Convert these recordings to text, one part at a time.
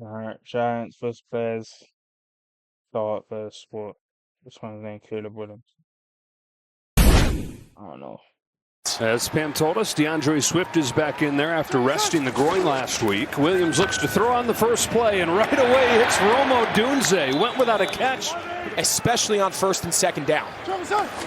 Alright, Giants vs Bears. Start versus what? This one's named Caleb Williams. I don't know. As Pam told us, DeAndre Swift is back in there after resting the groin last week. Williams looks to throw on the first play, and right away hits Romo Dunze. Went without a catch, especially on first and second down.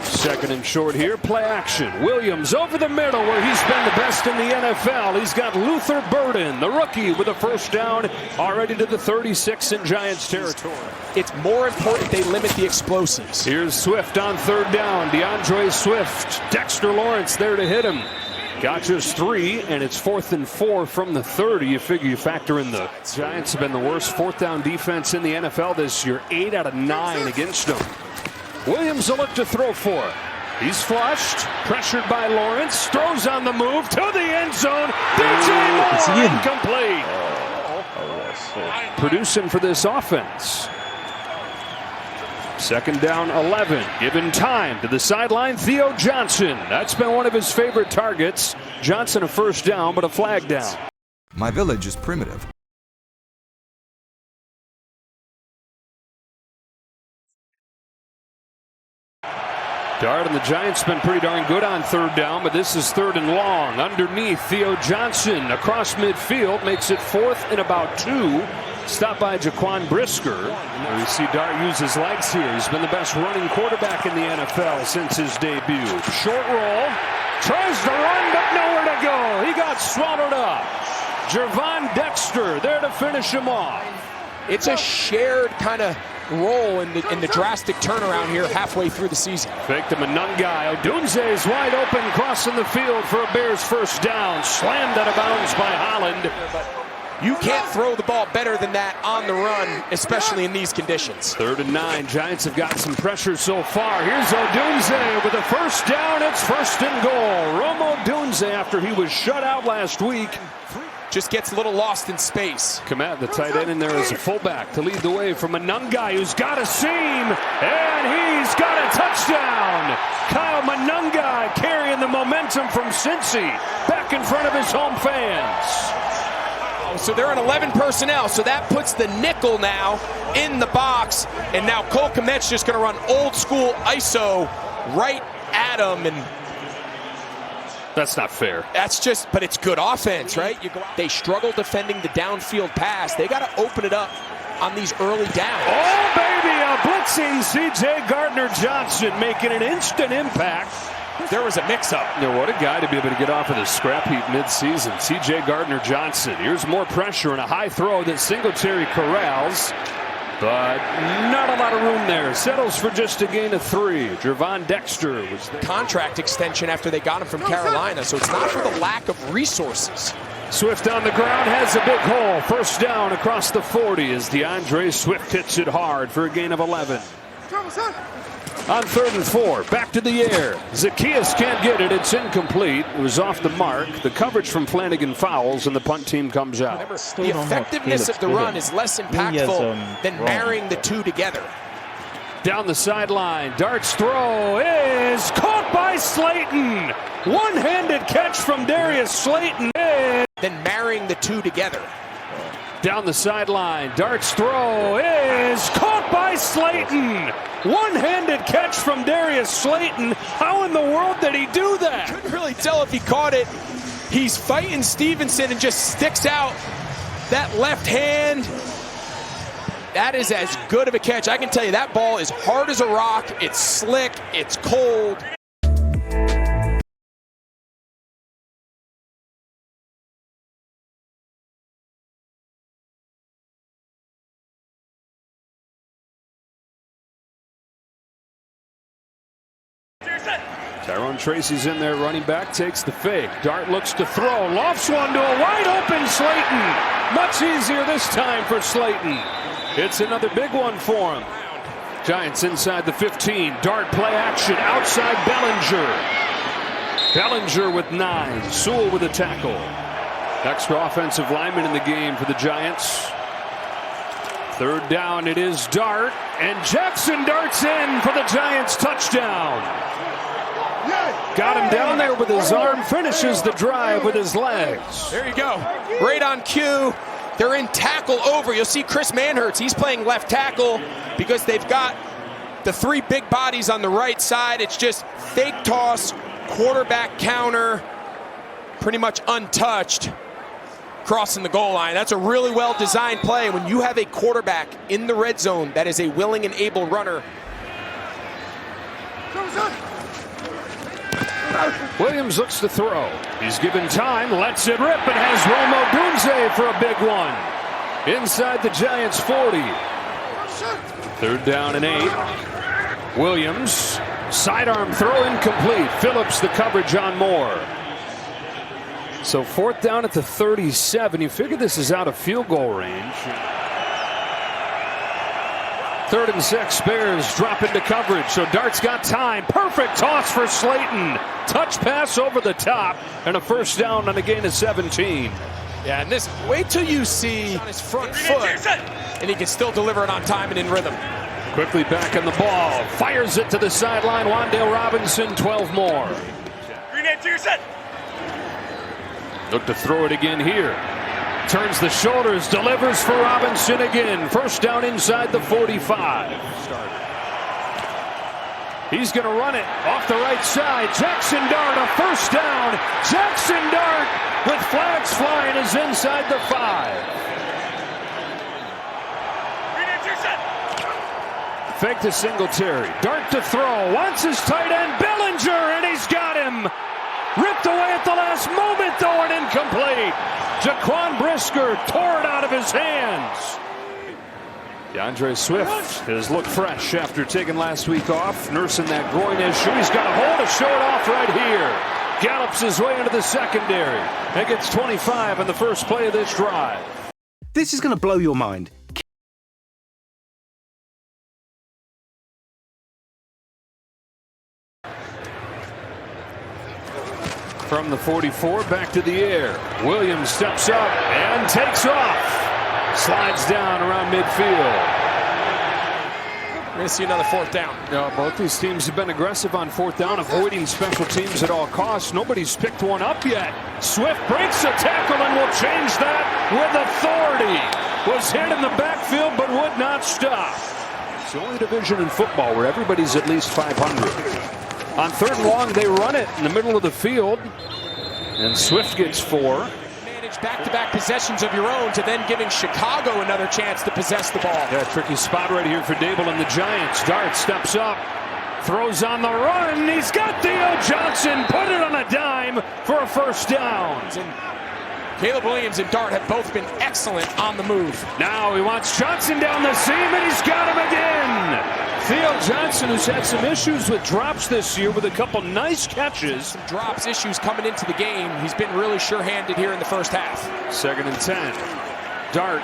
Second and short here, play action. Williams over the middle where he's been the best in the NFL. He's got Luther Burden, the rookie, with a first down, already to the 36 in Giants territory. It's more important they limit the explosives. Here's Swift on third down. DeAndre Swift, Dexter Lawrence there to hit him. Got just 3, and it's 4th and 4 from the 30. You figure you factor in the Giants have been the worst fourth down defense in the NFL this year. 8 out of 9 against them. Williams will look to throw for it. He's flushed, pressured by Lawrence, throws on the move to the end zone. DJ Moore incomplete. Producing for this offense. Second down 11, given time to the sideline, Theo Johnson. That's been one of his favorite targets. Johnson a first down, but a flag down. My village is primitive. Dart and the Giants been pretty darn good on third down, but this is third and long. Underneath, Theo Johnson across midfield makes it 4th and about 2. Stopped by Jaquan Brisker. We see Dart use his legs here. He's been the best running quarterback in the NFL since his debut. Short roll. Tries to run, but nowhere to go. He got swallowed up. Gervon Dexter there to finish him off. It's a shared kind of role in the drastic turnaround here halfway through the season. Fake to Monungai. Odunze is wide open, crossing the field for a Bears first down. Slammed out of bounds by Holland. You can't throw the ball better than that on the run, especially in these conditions. 3rd and 9. Giants have gotten some pressure so far. Here's Odunze with a first down. It's 1st and goal. Romo Dunze, after he was shut out last week, just gets a little lost in space. Komet, the tight end, in there as a fullback to lead the way from Monungai, who's got a seam, and he's got a touchdown. Kyle Monungai carrying the momentum from Cincy back in front of his home fans. So they're in 11 personnel, so that puts the nickel now in the box, and now Cole Komet's just going to run old school ISO right at him, and that's not fair. That's just, but it's good offense, right? They struggle defending the downfield pass. They got to open it up on these early downs. Oh, baby, a blitzing C.J. Gardner-Johnson making an instant impact. There was a mix-up. You know, what a guy to be able to get off of the scrap heap mid-season. C.J. Gardner-Johnson. Here's more pressure and a high throw that Singletary corrals. But not a lot of room there. Settles for just a gain of 3. Gervon Dexter was the contract extension after they got him from Carolina, so it's not for the lack of resources. Swift on the ground has a big hole. First down across the 40 as DeAndre Swift hits it hard for a gain of 11. On 3rd and 4, back to the air. Zacchaeus can't get it. It's incomplete. It was off the mark. The coverage from Flanagan fouls, and the punt team comes out. The effectiveness of the run is less impactful than marrying the two together. Down the sideline, Dart's throw is caught by Slayton. One-handed catch from Darius Slayton. Then marrying the two together. Down the sideline, Dart's throw is caught by Slayton. One-handed catch from Darius Slayton. How in the world did he do that? Couldn't really tell if he caught it. He's fighting Stevenson and just sticks out that left hand. That is as good of a catch. I can tell you that ball is hard as a rock. It's slick. It's cold. Tyrone Tracy's in there, running back, takes the fake. Dart looks to throw, lofts one to a wide open Slayton. Much easier this time for Slayton. It's another big one for him. Giants inside the 15. Dart play action outside Bellinger. Bellinger with 9. Sewell with a tackle. Extra offensive lineman in the game for the Giants. 3rd down, it is Dart, and Jackson darts in for the Giants touchdown. Got him down there with his arm, finishes the drive with his legs. There you go. Right on cue. They're in tackle over. You'll see Chris Manhertz, he's playing left tackle because they've got the three big bodies on the right side. It's just fake toss, quarterback counter, pretty much untouched, crossing the goal line. That's a really well-designed play. When you have a quarterback in the red zone that is a willing and able runner. Williams looks to throw. He's given time, lets it rip, and has Romo Dunze for a big one. Inside the Giants' 40. 3rd down and 8. Williams, sidearm throw incomplete. Phillips the coverage on Moore. So 4th down at the 37. You figure this is out of field goal range. 3rd and 6. Bears drop into coverage. So Dart's got time. Perfect toss for Slayton. Touch pass over the top. And a 1st down on a gain of 17. Yeah, and this, wait till you see on his front foot. And he can still deliver it on time and in rhythm. Quickly back on the ball. Fires it to the sideline. Wan'Dale Robinson, 12 more. Look to throw it again here. Turns the shoulders, delivers for Robinson again. 1st down inside the 45. He's going to run it off the right side. Jackson Dart, a 1st down. Jackson Dart with flags flying is inside the 5. Fake to Singletary. Dart to throw. Wants his tight end, Bellinger, and he's got him. Ripped away at the last moment, though, and incomplete. Jaquan Brisker tore it out of his hands. DeAndre Swift has looked fresh after taking last week off, nursing that groin issue. He's got a hole to show it off right here. Gallops his way into the secondary and gets 25 on the first play of this drive. This is going to blow your mind. From the 44 back to the air. Williams steps up and takes off. Slides down around midfield. We're going to see another 4th down. Both these teams have been aggressive on 4th down, avoiding special teams at all costs. Nobody's picked one up yet. Swift breaks a tackle and will change that with authority. Was hit in the backfield but would not stop. It's the only division in football where everybody's at least 500. On 3rd and long, they run it in the middle of the field, and Swift gets 4. Manage back-to-back possessions of your own to then giving Chicago another chance to possess the ball. Yeah, tricky spot right here for Dable and the Giants. Dart steps up, throws on the run. He's got Theo Johnson, put it on a dime for a 1st down. And Caleb Williams and Dart have both been excellent on the move. Now he wants Johnson down the seam, and he's got him again. Theo Johnson, who's had some issues with drops this year, with a couple nice catches. Some drops, issues coming into the game. He's been really sure-handed here in the 1st half. 2nd and 10. Dart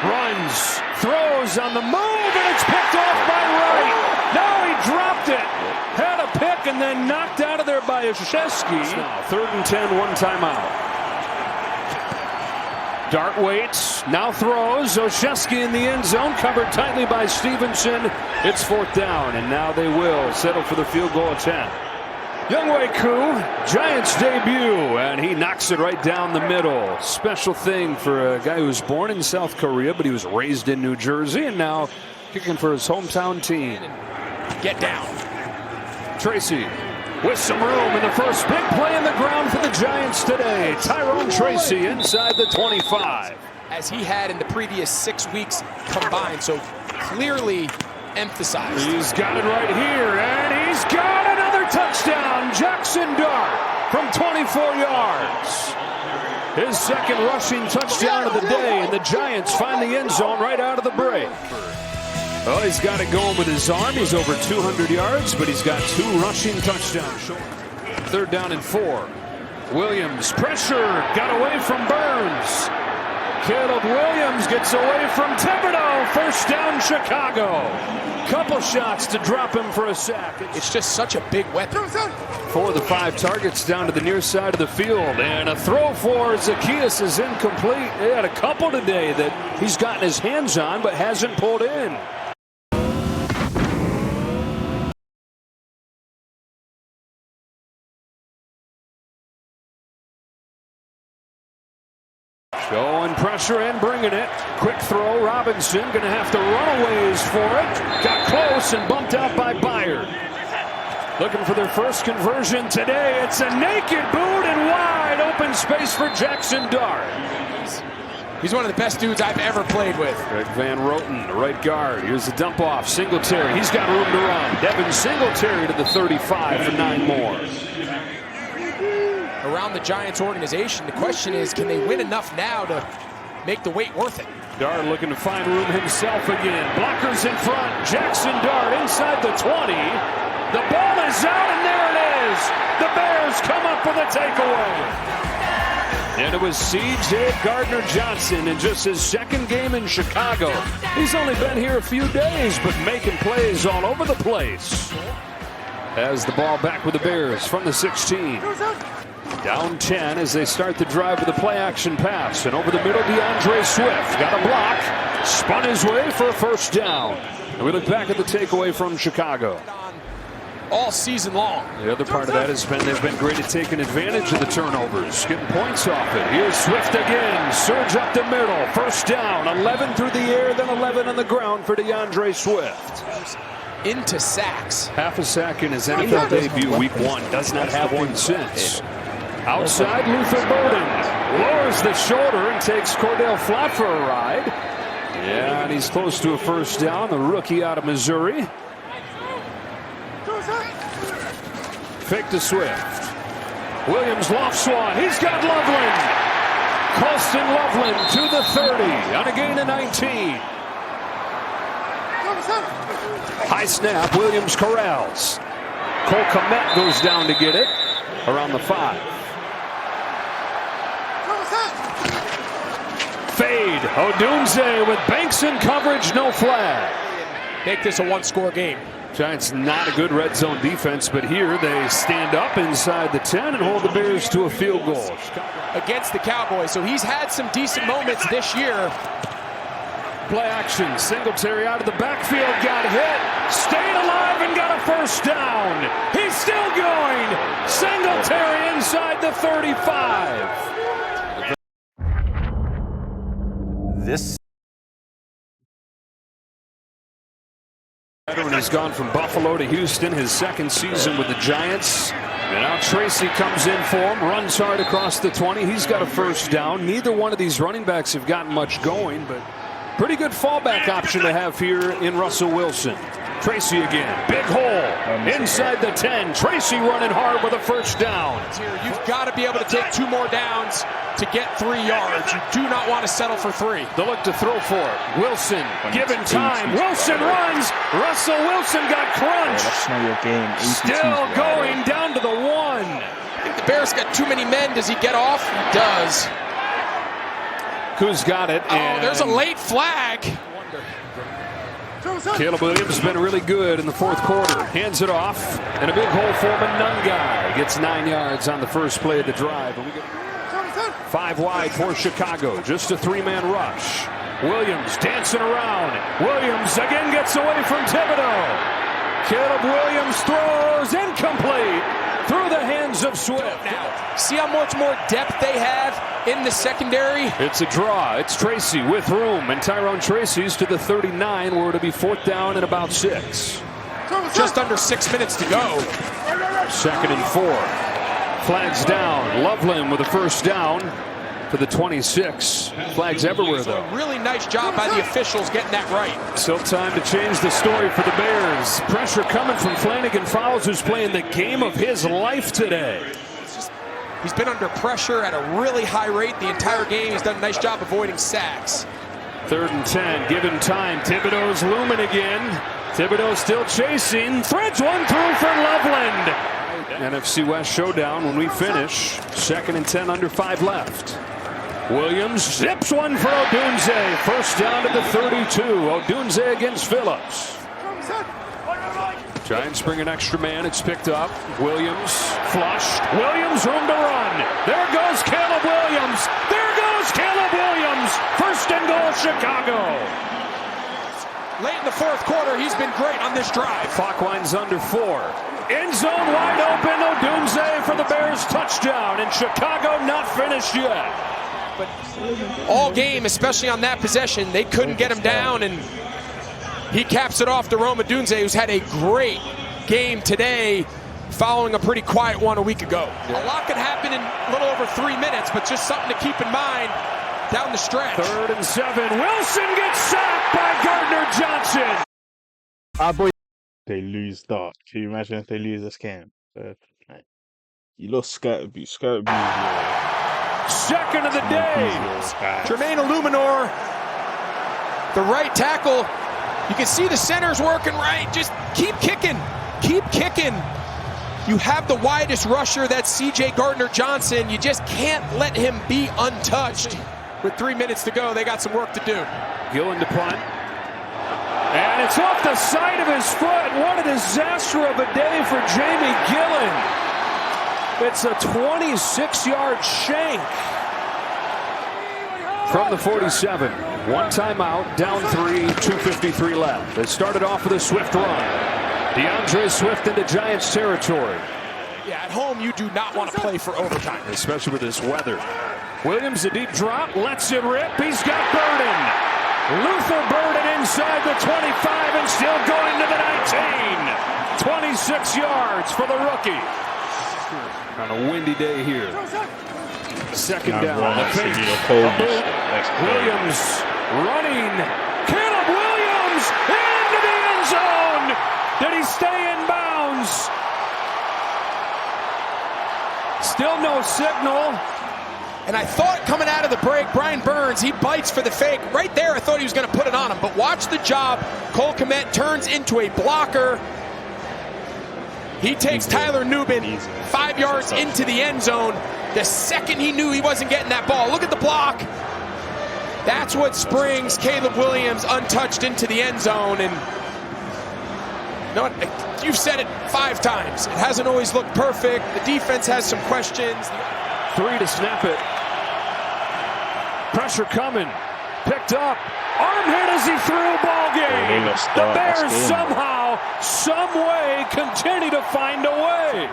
runs, throws on the move, and it's picked off by Wright. Now he dropped it. Had a pick and then knocked out of there by Olszewski. 3rd and 10, 1 timeout. Dart waits, now throws. Olszewski in the end zone, covered tightly by Stevenson. It's 4th down, and now they will settle for the field goal attempt. Younghoe Koo, Giants debut, and he knocks it right down the middle. Special thing for a guy who was born in South Korea, but he was raised in New Jersey, and now kicking for his hometown team. Get down. Tracy with some room in the first big play in the ground for the Giants today. Tyrone Tracy inside the 25. As he had in the previous 6 weeks combined, so clearly emphasized. He's got it right here, and he's got another touchdown. Jackson Dart from 24 yards. His 2nd rushing touchdown of the day, and the Giants find the end zone right out of the break. Well, he's got it going with his arm. He's over 200 yards, but he's got 2 rushing touchdowns. 3rd down and 4. Williams, pressure, got away from Burns. Caleb Williams gets away from Thibodeau. 1st down, Chicago. Couple shots to drop him for a sack. It's just such a big weapon. 4 of the 5 targets down to the near side of the field. And a throw for Zacchaeus is incomplete. They had a couple today that he's gotten his hands on but hasn't pulled in. Showing pressure and bringing it. Quick throw. Robinson going to have to run a ways for it. Got close and bumped out by Byard. Looking for their first conversion today. It's a naked boot and wide open space for Jackson Dart. He's one of the best dudes I've ever played with. Greg Van Roten, the right guard. Here's the dump off. Singletary. He's got room to run. Devin Singletary to the 35 for 9 more. Around the Giants organization, the question is, can they win enough now to make the wait worth it? Dart looking to find room himself again. Blockers in front. Jackson Dart inside the 20. The ball is out, and there it is. The Bears come up with a takeaway. And it was C.J. Gardner-Johnson in just his second game in Chicago. He's only been here a few days, but making plays all over the place. As the ball back with the Bears from the 16. Down 10 as they start the drive with a play-action pass. And over the middle, DeAndre Swift got a block. Spun his way for a first down. And we look back at the takeaway from Chicago. All season long. The other part of that has been they've been great at taking advantage of the turnovers, getting points off it. Here's Swift again, surge up the middle, first down, 11 through the air, then 11 on the ground for DeAndre Swift. Into sacks. Half a sack in his NFL debut, week 1. Does not have one since. Outside, Luther Burden lowers the shoulder and takes Cordell Flott for a ride. Yeah, and he's close to a first down, the rookie out of Missouri. Fake to Swift. Williams lofts one. He's got Loveland. Colston Loveland to the 30 on a gain of 19. High snap. Williams corrals. Cole Kmet goes down to get it around the 5. Fade. Odunze with Banks in coverage. No flag. Make this a one-score game. Giants not a good red zone defense, but here they stand up inside the 10 and hold the Bears to a field goal. Against the Cowboys, so he's had some decent moments this year. Play action, Singletary out of the backfield, got hit, stayed alive and got a first down. He's still going. Singletary inside the 35. This Veteran has gone from Buffalo to Houston, his second season with the Giants. And now Tracy comes in for him, runs hard across the 20. He's got a first down. Neither one of these running backs have gotten much going, but pretty good fallback option to have here in Russell Wilson. Tracy again, big hole inside the 10. Tracy running hard with a first down. You've got to be able to take 2 more downs to get 3 yards. You do not want to settle for 3. They'll look to throw for it. Wilson, given time. Wilson runs. Russell Wilson got crunched. That's not your game. Still going down to the 1. I think the Bears got too many men. Does he get off? He does. Kuz got it. Oh, there's a late flag. Caleb Williams has been really good in the 4th quarter. Hands it off. And a big hole for Monungai. Gets 9 yards on the first play of the drive. And we get 5 wide for Chicago. Just a 3-man rush. Williams dancing around. Williams again gets away from Thibodeau. Caleb Williams throws incomplete through the hands of Swift. Now, see how much more depth they have in the secondary? It's a draw. It's Tracy with room, and Tyrone Tracy's to the 39, where it'll be 4th down and about 6. Just under 6 minutes to go. 2nd and 4. Flags down. Loveland with a first down for the 26. Flags everywhere, though. Really nice job by the officials getting that right. Still time to change the story for the Bears. Pressure coming from Flanagan Fowles, who's playing the game of his life today. He's been under pressure at a really high rate the entire game. He's done a nice job avoiding sacks. 3rd and 10, given time. Thibodeau's looming again. Thibodeau still chasing. Threads one through for Loveland. NFC West showdown when we finish. 2nd and 10, under 5 left. Williams zips one for Odunze. First down to the 32. Odunze against Phillips. Giants bring an extra man. It's picked up. Williams flushed. Williams room to run. There goes Caleb Williams. There goes Caleb Williams. 1st and goal, Chicago. Late in the 4th quarter, he's been great on this drive. Clock winds under 4. End zone wide open. Odunze for the Bears touchdown. And Chicago not finished yet. but all game, especially on that possession, they couldn't get him down, and he caps it off to Roma Dunze, who's had a great game today following a pretty quiet one a week ago. A lot could happen in a little over 3 minutes, but just something to keep in mind down the stretch. 3rd and 7. Wilson gets sacked by Gardner Johnson. They lose Dart. Can you imagine if they lose this game? You lost SKATEBOO. SKATEBOO Second of the day. Jermaine Illuminor, the right tackle. You can see the center's working right. Just keep kicking. Keep kicking. You have the widest rusher, that's CJ Gardner-Johnson. You just can't let him be untouched. With 3 minutes to go, they got some work to do. Gillen to punt. And it's off the side of his foot. What a disaster of a day for Jamie Gillen. It's a 26-yard shank. From the 47. One timeout, down 3, 2:53 left. They started off with a swift run. DeAndre Swift into Giants territory. Yeah, at home you do not want to play for overtime. Especially with this weather. Williams, a deep drop, lets it rip. He's got Burden. Luther Burden inside the 25 and still going to the 19. 26 yards for the rookie. On a windy day here. Second down. Williams running. Caleb Williams into the end zone. Did he stay in bounds? Still no signal. And I thought coming out of the break, Brian Burns, he bites for the fake. Right there, I thought he was going to put it on him. But watch the job. Cole Kmet turns into a blocker. He takes Tyler Nubin 5 yards into the end zone. The second he knew he wasn't getting that ball. Look at the block. That's what springs Caleb Williams untouched into the end zone. And you know what? You've said it 5 times. It hasn't always looked perfect. The defense has some questions. 3 to snap it. Pressure coming. Picked up. Arm hit as he threw. Ball game. The Bears somehow, some way, continue to find a way.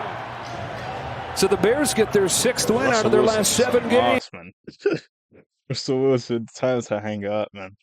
So the Bears get their 6th win out of their last 7 games. Russell Wilson, time to hang it up, man.